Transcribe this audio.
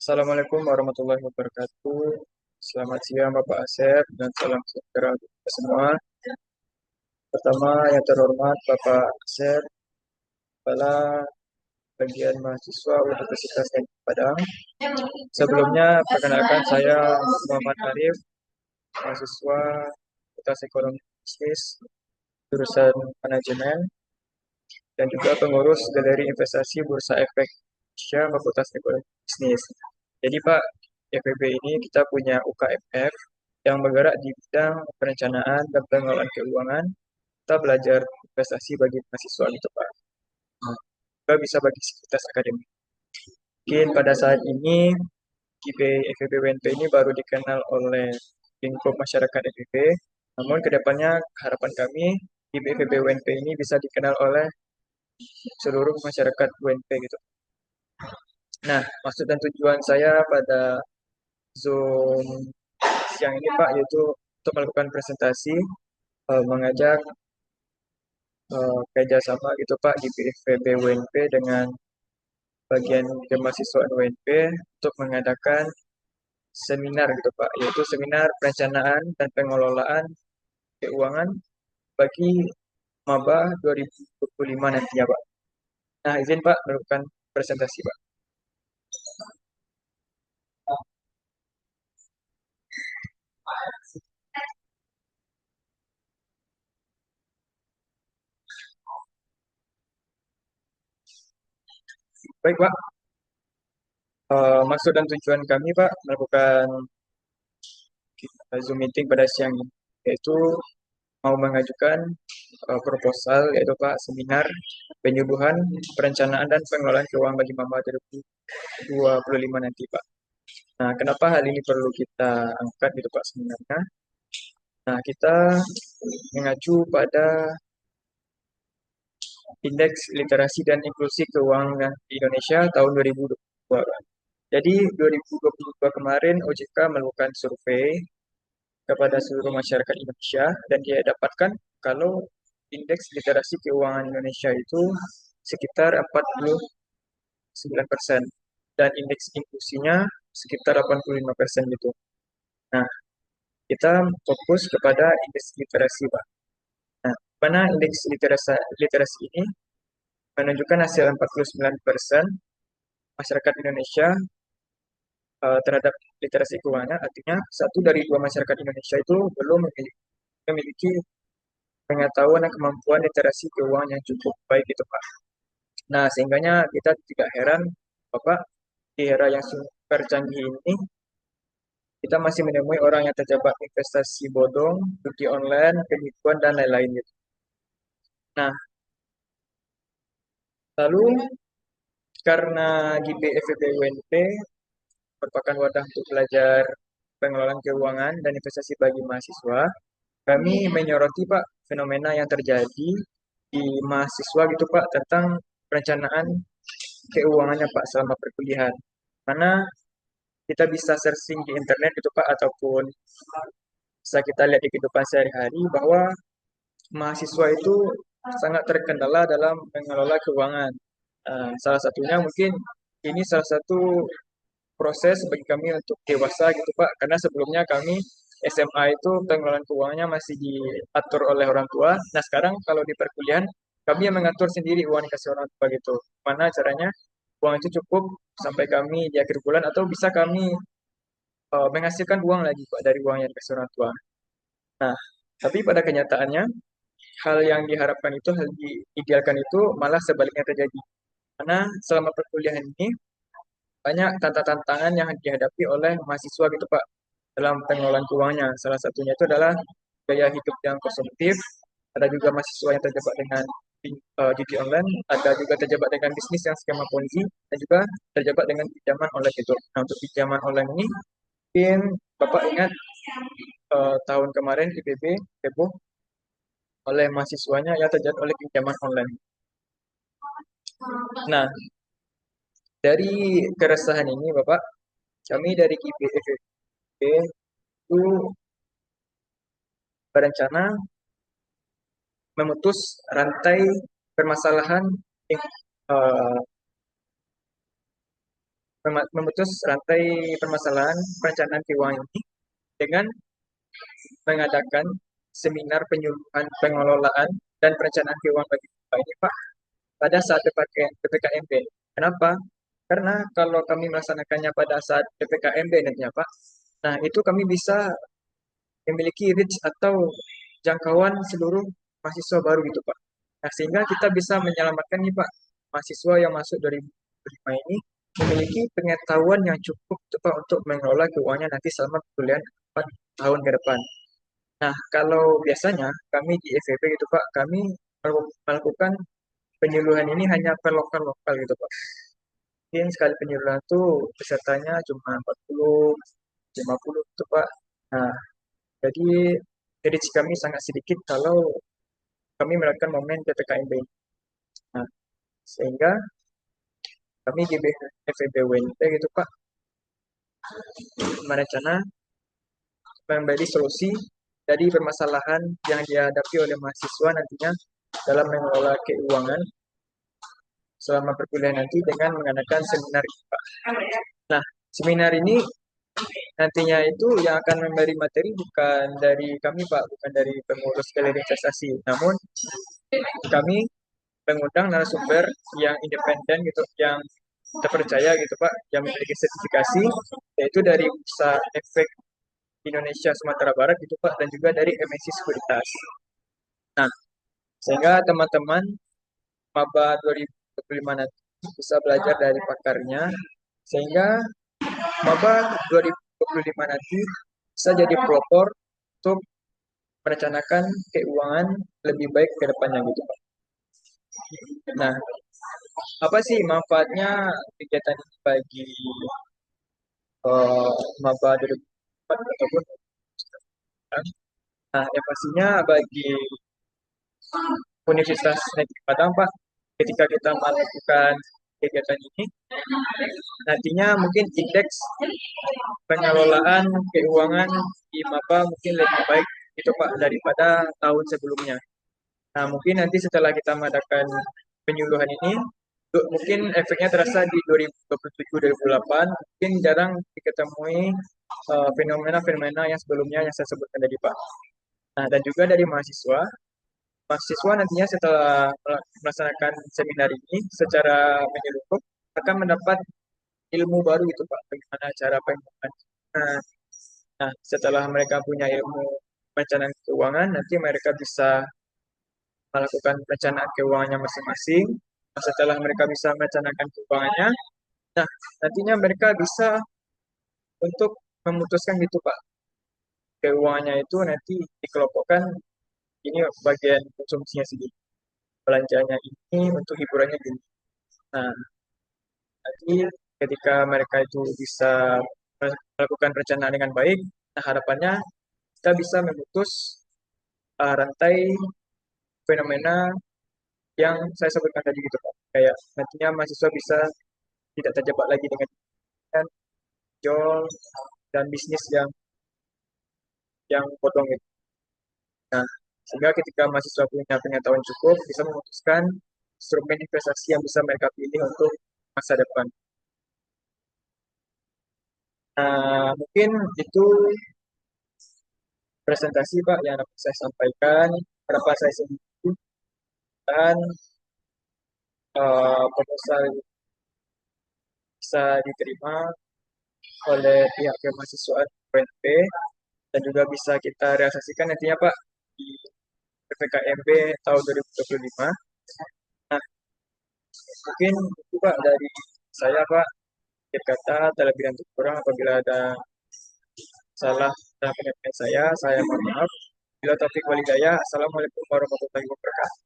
Assalamualaikum warahmatullahi wabarakatuh. Selamat siang Bapak Asep dan salam sejahtera untuk kita semua. Pertama yang terhormat Bapak Asep, Kepala Bagian Mahasiswa Universitas Negeri Padang. Sebelumnya perkenalkan saya Muhammad Arif, mahasiswa Fakultas Ekonomi Bisnis jurusan Manajemen dan juga pengurus Galeri Investasi Bursa Efek Indonesia Fakultas Ekonomi Bisnis. Jadi Pak, FEB ini kita punya UKFF yang bergerak di bidang perencanaan dan pengelolaan keuangan. Kita belajar investasi bagi mahasiswa gitu Pak. Nah, juga bisa bagi sivitas akademik. Mungkin pada saat ini GP FEB UNP ini baru dikenal oleh lingkup masyarakat FEB. Namun kedepannya harapan kami GP FEB UNP ini bisa dikenal oleh seluruh masyarakat UNP gitu. Nah, maksud dan tujuan saya pada Zoom siang ini Pak yaitu untuk melakukan presentasi mengajak kerjasama gitu Pak di PFPB UNP dengan bagian kemahasiswaan UNP untuk mengadakan seminar gitu Pak, yaitu seminar perencanaan dan pengelolaan keuangan bagi maba 2025 nanti ya Pak. Nah, izin Pak melakukan presentasi Pak. Baik Pak, maksud dan tujuan kami Pak melakukan Zoom meeting pada siang ini, yaitu mau mengajukan proposal yaitu Pak seminar penyuluhan perencanaan dan pengelolaan keuangan bagi maba 2025 nanti Pak. Nah, kenapa hal ini perlu kita angkat gitu Pak sebenarnya? Nah, kita mengacu pada Indeks Literasi dan Inklusi Keuangan di Indonesia tahun 2022. Jadi 2022 kemarin OJK melakukan survei kepada seluruh masyarakat Indonesia dan dia dapatkan kalau indeks literasi keuangan Indonesia itu sekitar 49% dan indeks inklusinya sekitar 85% gitu. Nah, kita fokus kepada indeks literasi, Pak. Nah, mana indeks literasi ini menunjukkan hasil 49% masyarakat Indonesia terhadap literasi keuangan, artinya satu dari dua masyarakat Indonesia itu belum memiliki pengetahuan dan kemampuan literasi keuangan yang cukup baik itu Pak. Nah, sehingganya kita tidak heran Bapak di era yang super canggih ini kita masih menemui orang yang terjebak investasi bodong, judi online, penipuan dan lain-lain gitu. Nah, lalu karena GPFB UNP merupakan wadah untuk belajar pengelolaan keuangan dan investasi bagi mahasiswa, kami menyoroti Pak fenomena yang terjadi di mahasiswa gitu Pak tentang perencanaan keuangannya Pak selama perkuliahan. Mana kita bisa searching di internet gitu Pak ataupun bisa kita lihat di kehidupan sehari-hari bahwa mahasiswa itu sangat terkendala dalam mengelola keuangan. Salah satunya mungkin ini salah satu proses bagi kami untuk dewasa gitu Pak, karena sebelumnya kami SMA itu pengelolaan keuangannya masih diatur oleh orang tua. Nah sekarang kalau di perkuliahan kami yang mengatur sendiri uang yang dikasih orang tua gitu. Mana caranya uang itu cukup sampai kami di akhir bulan atau bisa kami menghasilkan uang lagi Pak dari uang yang dikasih orang tua. Nah, tapi pada kenyataannya hal yang diharapkan itu, hal diidealkan itu malah sebaliknya terjadi. Karena selama perkuliahan ini banyak tantangan yang dihadapi oleh mahasiswa gitu Pak dalam pengelolaan keuangannya. Salah satunya itu adalah gaya hidup yang konsumtif, ada juga mahasiswa yang terjebak dengan judi online, ada juga terjebak dengan bisnis yang skema Ponzi, dan juga terjebak dengan pinjaman online itu. Nah, untuk pinjaman online ini, mungkin Bapak ingat tahun kemarin IPB heboh oleh mahasiswanya yang terjebak oleh pinjaman online. Nah, dari keresahan ini Bapak, kami dari KIPFB itu berencana memutus rantai permasalahan eh, memutus rantai permasalahan perencanaan keuangan ini dengan mengadakan seminar penyuluhan pengelolaan dan perencanaan keuangan bagi Bapak ini Pak pada saat PPKMB. Kenapa? Karena kalau kami melaksanakannya pada saat PPKMB nantinya Pak, nah itu kami bisa memiliki reach atau jangkauan seluruh mahasiswa baru gitu Pak. Nah sehingga kita bisa menyelamatkan nih Pak, mahasiswa yang masuk 2025 ini memiliki pengetahuan yang cukup gitu, Pak, untuk mengelola keuangannya nanti selama perkuliahan 4 tahun ke depan. Nah, kalau biasanya kami di FEB gitu Pak, kami melakukan penyuluhan ini hanya per lokal-lokal gitu Pak. Mungkin sekali penyuluhan itu pesertanya cuma 40, 50 gitu Pak. Nah, jadi reach kami sangat sedikit kalau kami melakukan momen PPKMB. Nah, sehingga kami di FEB UNT gitu Pak, merencana memberi solusi dari permasalahan yang dihadapi oleh mahasiswa nantinya dalam mengelola keuangan selama perkuliahan nanti dengan mengadakan seminar ini, Pak. Nah, seminar ini nantinya itu yang akan memberi materi bukan dari kami, Pak, bukan dari pengurus galeri investasi, namun kami mengundang narasumber yang independen gitu, yang terpercaya gitu, Pak, yang memiliki sertifikasi, yaitu dari Bursa Efek Indonesia Sumatera Barat gitu, Pak, dan juga dari MNC Sekuritas. Nah, sehingga teman-teman maba 2025 nanti bisa belajar dari pakarnya, sehingga maba 2025 nanti bisa jadi pelopor untuk merencanakan keuangan lebih baik ke depannya gitu Pak. Nah, apa sih manfaatnya kegiatan ini bagi maba 2024 ataupun nah, yang pastinya bagi Universitas Negeri Padang Pak, ketika kita melakukan kegiatan ini, nantinya mungkin indeks pengelolaan keuangan di MAPA mungkin lebih baik itu Pak daripada tahun sebelumnya. Nah mungkin nanti setelah kita mengadakan penyuluhan ini, mungkin efeknya terasa di 2027-2028, mungkin jarang diketemui fenomena-fenomena yang sebelumnya yang saya sebutkan tadi Pak. Nah dan juga dari mahasiswa, mahasiswa nantinya setelah melaksanakan seminar ini secara menyeluruh akan mendapat ilmu baru itu Pak, bagaimana cara pengelolaan. Nah, nah, setelah mereka punya ilmu perencanaan keuangan, nanti mereka bisa melakukan perencanaan keuangannya masing-masing. Nah, setelah mereka bisa merencanakan keuangannya, nah nantinya mereka bisa untuk memutuskan gitu Pak, keuangannya itu nanti dikelompokkan ini bagian konsumsinya segini, belanjanya ini untuk hiburannya gini. Nah, nanti ketika mereka itu bisa melakukan perencanaan dengan baik, nah harapannya kita bisa memutus rantai fenomena yang saya sebutkan tadi gitu Pak. Kayak nantinya mahasiswa bisa tidak terjebak lagi dengan jual dan bisnis yang bodong itu. Nah, sehingga ketika mahasiswa punya pengetahuan cukup, bisa memutuskan instrumen investasi yang bisa mereka pilih untuk masa depan. Nah, mungkin itu presentasi Pak yang dapat saya sampaikan, berapa saya sendiri dan proposal bisa diterima oleh pihak kemahasiswaan UNP dan juga bisa kita realisasikan nantinya Pak di PPKMB tahun 2025. Nah, mungkin itu Pak dari saya Pak. Akhir kata, terlebih dan kurang apabila ada salah dalam penyampaian saya mohon maaf. Bila taufiq walhidayah, Assalamualaikum warahmatullahi wabarakatuh.